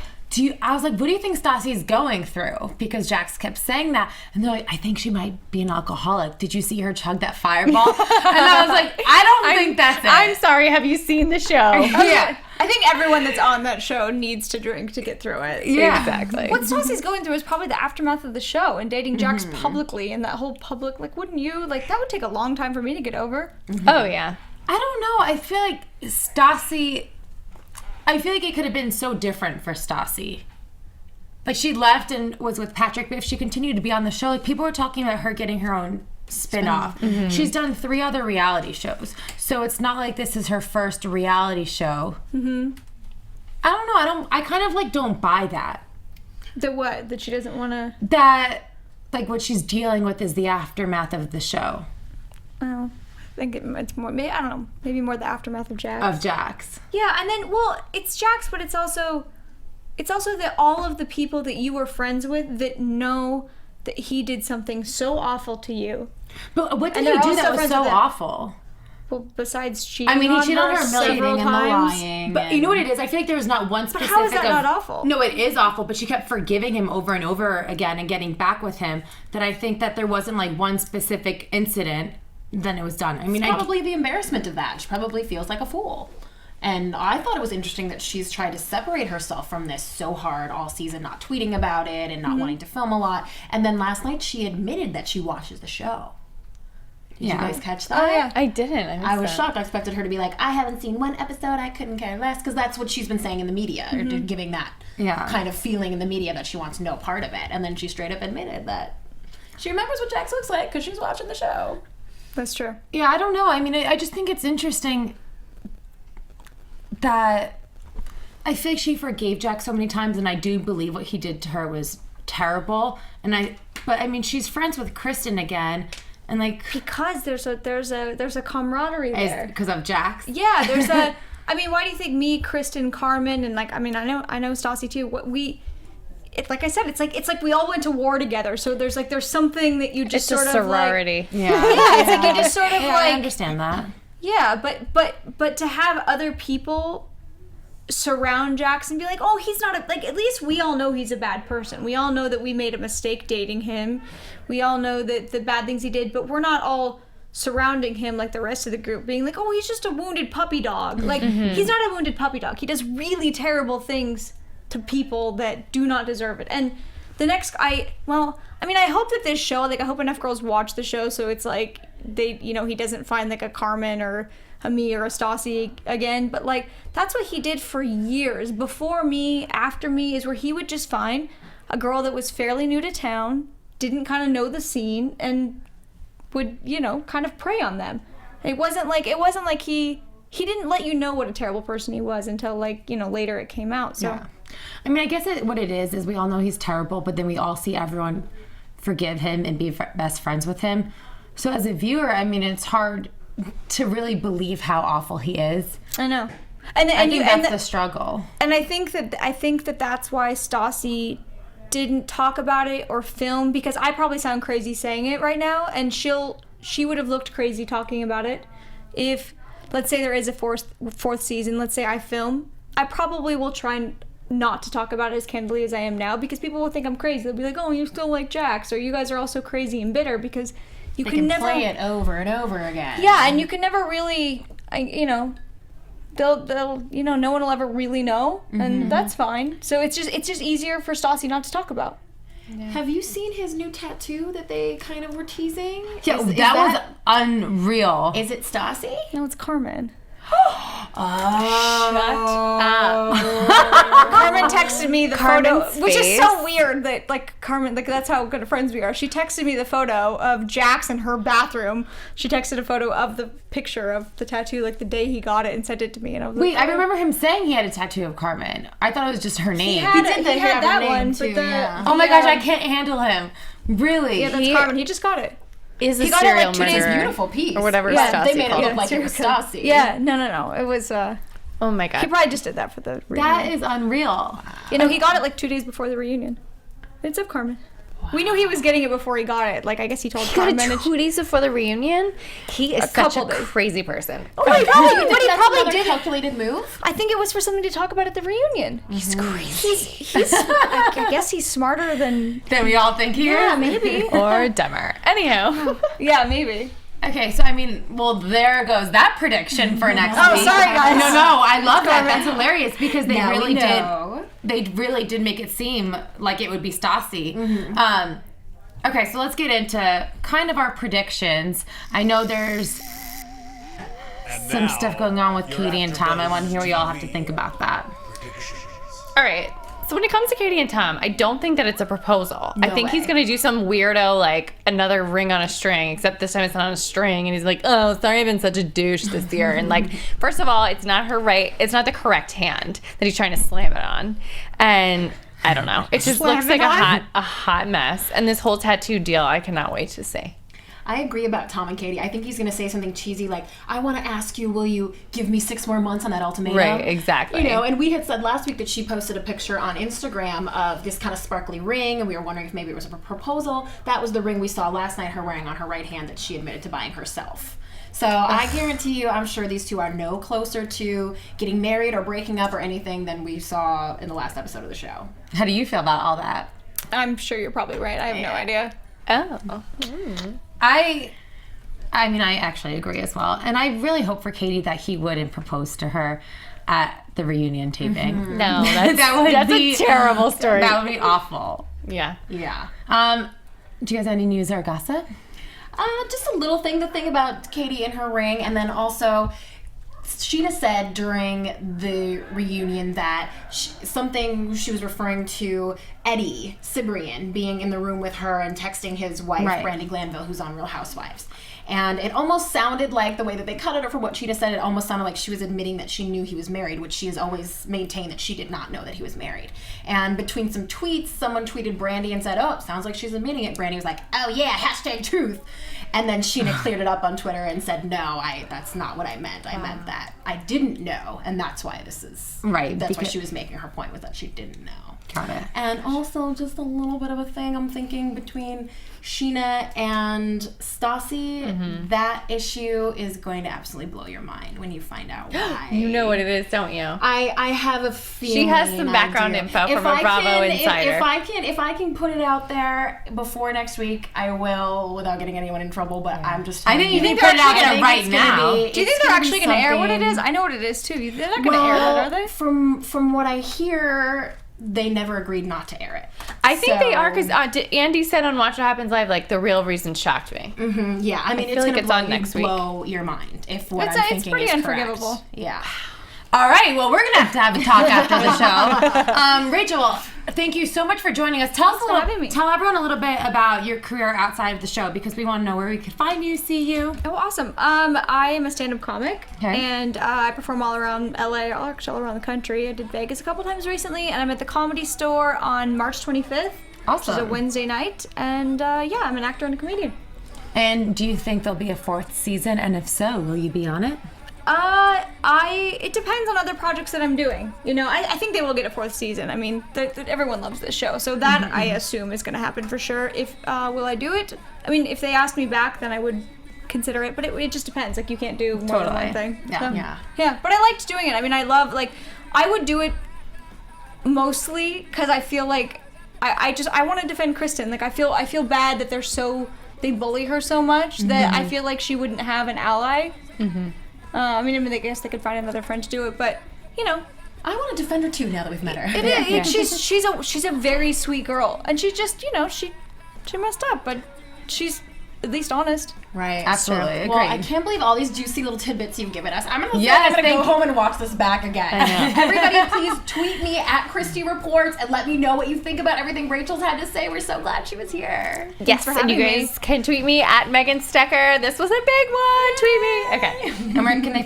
I was like, what do you think Stassi's going through? Because Jax kept saying that. And they're like, I think she might be an alcoholic. Did you see her chug that fireball? And I was like, I don't think that's it. I'm sorry, have you seen the show? Yeah. I think everyone that's on that show needs to drink to get through it. Yeah. Exactly. What Stassi's going through is probably the aftermath of the show and dating Jax publicly and that whole public, wouldn't you? That would take a long time for me to get over. Oh, yeah. I don't know. I feel like Stassi... I feel like it could have been so different for Stassi. She left and was with Patrick, but if she continued to be on the show, people were talking about her getting her own spin-off. Mm-hmm. She's done 3 other reality shows, so it's not like this is her first reality show. Mm-hmm. I don't know. I kind of don't buy that. The what? That she doesn't want to... That, what she's dealing with is the aftermath of the show. Oh. I think it's more, maybe, I don't know, maybe more the aftermath of Jax. Of Jax. Yeah, and then, it's Jax, but it's also that all of the people that you were friends with that know that he did something so awful to you. But what did he do that was so awful? Well, besides cheating he cheated on her several times. Lying. But you know what it is? I feel like there was not one specific... But how is that not awful? No, it is awful, but she kept forgiving him over and over again and getting back with him, that I think that there wasn't one specific incident. Then it was done. I mean, probably the embarrassment of that. She probably feels like a fool. And I thought it was interesting that she's tried to separate herself from this so hard all season, not tweeting about it and not wanting to film a lot. And then last night she admitted that she watches the show. Did you guys catch that? Oh, yeah. I didn't. I was shocked. I expected her to be like, I haven't seen one episode. I couldn't care less. Because that's what she's been saying in the media, or giving that kind of feeling in the media that she wants no part of it. And then she straight up admitted that she remembers what Jax looks like because she's watching the show. That's true. Yeah, I don't know. I mean, I just think it's interesting that I feel like she forgave Jax so many times, and I do believe what he did to her was terrible. But I mean, she's friends with Kristen again, and like Because there's a camaraderie there. because of Jax. Yeah, there's a. I mean, why do you think me, Kristen, Carmen, and like I mean, I know Stassi too. Like I said, it's like we all went to war together. So there's something that you just It's sort a of sorority. Like, yeah, it's like you just sort of I like understand that. yeah, but to have other people surround Jax and be like, oh, he's not like at least we all know he's a bad person. We all know that we made a mistake dating him. We all know that the bad things he did, but we're not all surrounding him like the rest of the group being like, oh, he's just a wounded puppy dog. Like he's not a wounded puppy dog. He does really terrible things to people that do not deserve it. And the next I hope that this show, like I hope enough girls watch the show so it's like they, he doesn't find like a Carmen or a me or a Stassi again, but like that's what he did for years. Before me, after me, is where he would just find a girl that was fairly new to town, didn't kind of know the scene, and would, kind of prey on them. It wasn't like he didn't let you know what a terrible person he was until like, later it came out. So Yeah. I mean, I guess what it is we all know he's terrible, but then we all see everyone forgive him and be best friends with him. So as a viewer, I mean, it's hard to really believe how awful he is. I know. I think that's the struggle. And I think that that's why Stassi didn't talk about it or film, because I probably sound crazy saying it right now, and she would have looked crazy talking about it. If, let's say there is a fourth season, let's say I film, I probably will try not to talk about it as candidly as I am now, because people will think I'm crazy. They'll be like, oh, you still like Jax, or you guys are all so crazy and bitter, because you They can can never play it over and over again. Yeah, and you can never really, they'll no one will ever really know, and that's fine. So it's just easier for Stassi not to talk about. Yeah. Have you seen his new tattoo that they kind of were teasing? Yeah, that was unreal. Is it Stassi? No, it's Carmen. Oh. Carmen texted me the Carmen's photo, which is face. so weird that like Carmen, like that's how good of friends we are. She texted me the photo of Jax in her bathroom. She texted a photo of the picture of the tattoo like the day he got it and sent it to me, and I was Wait, like, I remember him saying he had a tattoo of Carmen. I thought it was just her name. he had that name one, too, but yeah. Oh my gosh, I can't handle him. Really? Yeah, that's Carmen. He just got it. Is a He got it, like, serial 2 days murderer. Beautiful piece. Or whatever Yeah, Stassi they made it called look it. like it was Stassi. Yeah, no. It was. Oh my god. He probably just did that for the reunion. That is unreal. he got it like 2 days before the reunion. It's of Carmen. We knew he was getting it before he got it. Like, I guess he told He got Carmen. it 2 days before the reunion. He is such couple a days. crazy person. Oh, he probably, but he That's probably another did. calculated move. I think it was for something to talk about at the reunion. He's crazy. He's I guess he's smarter than. Then we all think he Yeah, is. maybe. Or dumber. Anyhow. Yeah, maybe. Okay, so I mean, well, there goes that prediction for next Oh, week. sorry, guys. No, I love that. That's hilarious because they Now we really know. did. They really did make it seem like it would be Stassi. Okay, so let's get into kind of our predictions. I know there's some stuff going on with Katie and Tom. I want to hear what y'all have to think about that. All right. So when it comes to Katie and Tom, I don't think that it's a proposal. I think he's way. going to do some weirdo, like, another ring on a string, except this time it's not on a string. And he's like, oh, sorry, I've been such a douche this year. And, like, first of all, it's not the correct hand that he's trying to slam it on. And I don't know. It just looks like a hot mess. And this whole tattoo deal, I cannot wait to see. I agree about Tom and Katie. I think he's going to say something cheesy like, I want to ask you, will you give me 6 more months on that ultimatum? Right, exactly. And we had said last week that she posted a picture on Instagram of this kind of sparkly ring, and we were wondering if maybe it was a proposal. That was the ring we saw last night, her wearing on her right hand that she admitted to buying herself. So I guarantee you, I'm sure these two are no closer to getting married or breaking up or anything than we saw in the last episode of the show. How do you feel about all that? I'm sure you're probably right. I have no idea. Oh. I mean, I actually agree as well. And I really hope for Katie that he wouldn't propose to her at the reunion taping. No, that's, That's a terrible story. That would be awful. Yeah. Yeah. Do you guys have any news or gossip? Just a little thing to think about Katie and her ring, and then also Scheana said during the reunion that she was referring to Eddie Cibrian being in the room with her and texting his wife, Right. Brandi Glanville, who's on Real Housewives. And it almost sounded like the way that they cut it, or from what Scheana said, it almost sounded like she was admitting that she knew he was married, which she has always maintained that she did not know that he was married. And between some tweets, someone tweeted Brandi and said, oh, it sounds like she's admitting it. Brandi was like, oh yeah, #truth. And then Scheana cleared it up on Twitter and said, no, that's not what I meant. I meant that I didn't know, and that's why this is... Right. That's why she was making her point with that she didn't know. Got it. And also, just a little bit of a thing I'm thinking between Scheana and Stassi, that issue is going to absolutely blow your mind when you find out why. You know what it is, don't you? I have a feeling. She has some background info from a Bravo insider. If I can put it out there before next week, I will, without getting anyone in trouble. But I'm just. I think you think they're not going to right now. Do you think they're actually going to air what it is? I know what it is too. They're not going to air that, are they? From what I hear, they never agreed not to air it. I think they are, because Andy said on Watch What Happens Live, like, the real reason shocked me. Yeah, I mean, feel like it's on going next to blow your mind if what I'm thinking is correct. It's pretty unforgivable. Yeah. All right, well, we're going to have a talk after the show. Rachel, thank you so much for joining us. Tell everyone a little bit about your career outside of the show, because we want to know where we could find you, see you. Oh, awesome. I am a stand-up comic, and I perform all around LA, actually all around the country. I did Vegas a couple times recently, and I'm at the Comedy Store on March 25th. Awesome. Which is a Wednesday night, and yeah, I'm an actor and a comedian. And do you think there'll be a 4th season, and if so, will you be on it? It depends on other projects that I'm doing. You know, I think they will get a 4th season. I mean, everyone loves this show, so that I assume is going to happen for sure. If will I do it? I mean, if they ask me back, then I would consider it. But it just depends. Like, you can't do more than one thing. Yeah. Yeah. But I liked doing it. I mean, I love, like, I would do it mostly because I feel like I want to defend Kristen. Like, I feel bad that they bully her so much that I feel like she wouldn't have an ally. I mean, I guess they could find another friend to do it, but, you know. I want to defend her too now that we've met her. It is. She's a very sweet girl, and she just, you know, she messed up, but she's at least honest. Right. Absolutely. Agreed. Well, I can't believe all these juicy little tidbits you've given us. I'm gonna go home and watch this back again. Everybody, please tweet me at Christy Reports and let me know what you think about everything Rachel's had to say. We're so glad she was here. Yes, and you guys can tweet me at Megan Stecher. This was a big one. Tweet me. Okay. And where can they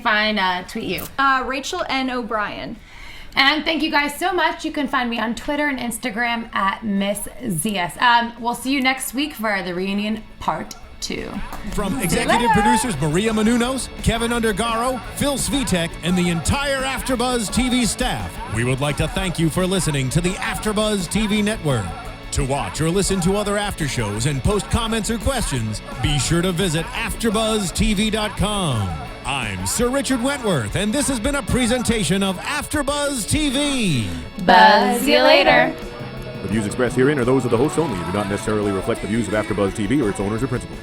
tweet you? Rachel N. O'Brien. And thank you guys so much. You can find me on Twitter and Instagram at Miss Zias. We'll see you next week for the reunion part 2. From executive producers Maria Menounos, Kevin Undergaro, Phil Svitek, and the entire Afterbuzz TV staff, we would like to thank you for listening to the Afterbuzz TV network. To watch or listen to other after shows and post comments or questions, be sure to visit AfterBuzzTV.com. I'm Sir Richard Wentworth, and this has been a presentation of Afterbuzz TV. Buzz you later. The views expressed herein are those of the hosts only and do not necessarily reflect the views of AfterBuzz TV or its owners or principals.